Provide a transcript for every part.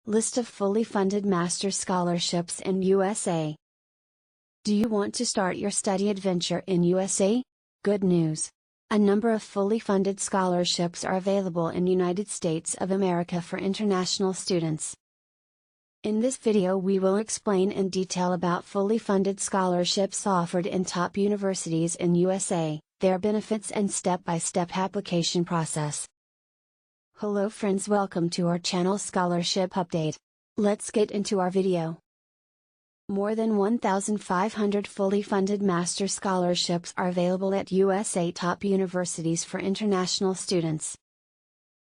List of fully funded master's scholarships in USA. Do you want to start your study adventure in USA? Good news! A number of fully funded scholarships are available in United States of America for international students. In this video we will explain in detail about fully funded scholarships offered in top universities in USA, their benefits and step-by-step application process. Hello friends, welcome to our channel Scholarship Update. Let's get into our video. More than 1,500 fully funded master scholarships are available at USA top universities for international students.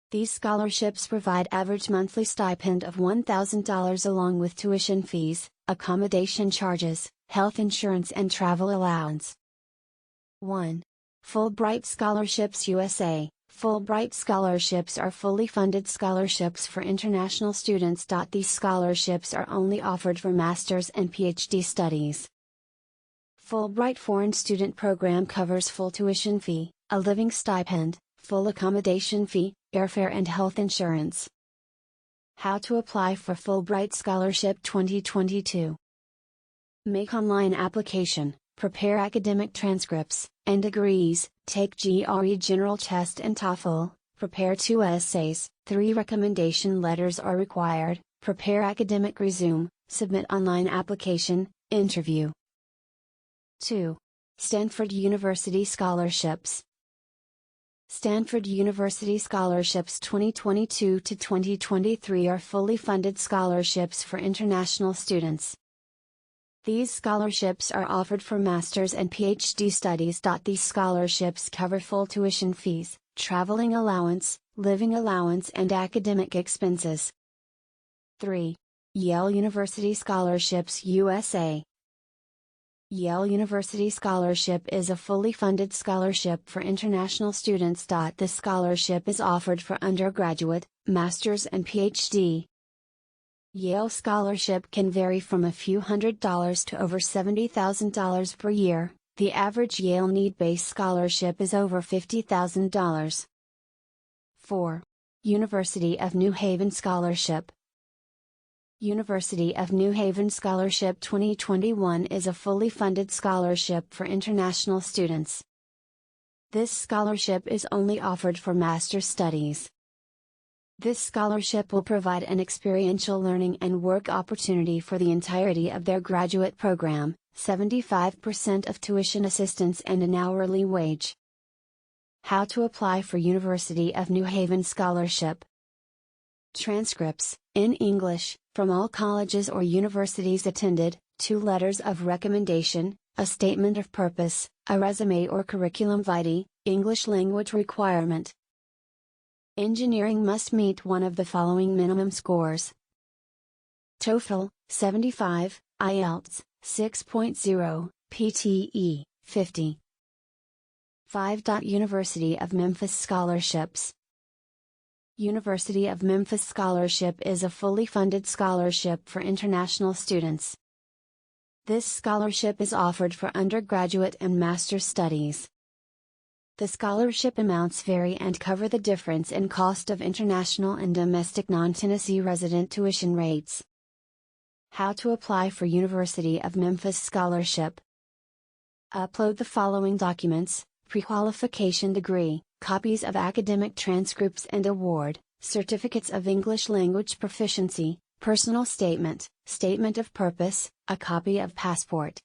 These scholarships provide average monthly stipend of $1,000 along with tuition fees, accommodation charges, health insurance and travel allowance. 1. Fulbright Scholarships USA. Fulbright scholarships are fully funded scholarships for international students. These scholarships are only offered for master's and PhD studies. Fulbright Foreign Student Program covers full tuition fee, a living stipend, full accommodation fee, airfare and health insurance. How to apply for Fulbright Scholarship 2022. Make online application, prepare academic transcripts and degrees, take GRE General Test and TOEFL, prepare 2 essays, 3 recommendation letters are required, prepare academic resume, submit online application, interview. 2. Stanford University Scholarships. Stanford University Scholarships 2022 to 2023 are fully funded scholarships for international students. These scholarships are offered for master's and PhD studies. These scholarships cover full tuition fees, traveling allowance, living allowance and academic expenses. 3. Yale University Scholarships USA. Yale University Scholarship is a fully funded scholarship for international students. This scholarship is offered for undergraduate, master's and PhD. Yale scholarship can vary from a few $100s to over $70,000 per year. The average Yale need-based scholarship is over $50,000. 4. University of New Haven Scholarship. University of New Haven Scholarship 2021 is a fully funded scholarship for international students. This scholarship is only offered for master's studies. This scholarship will provide an experiential learning and work opportunity for the entirety of their graduate program, 75% of tuition assistance and an hourly wage. How to apply for University of New Haven Scholarship. Transcripts, in English, from all colleges or universities attended, 2 letters of recommendation, a statement of purpose, a resume or curriculum vitae, English language requirement. Engineering must meet one of the following minimum scores: TOEFL, 75, IELTS, 6.0, PTE, 50. 5. University of Memphis Scholarships. University of Memphis Scholarship is a fully funded scholarship for international students. This scholarship is offered for undergraduate and master's studies. The scholarship amounts vary and cover the difference in cost of international and domestic non-Tennessee resident tuition rates. How to apply for University of Memphis Scholarship. Upload the following documents: pre-qualification degree, copies of academic transcripts and award, certificates of English language proficiency, personal statement, statement of purpose, a copy of passport.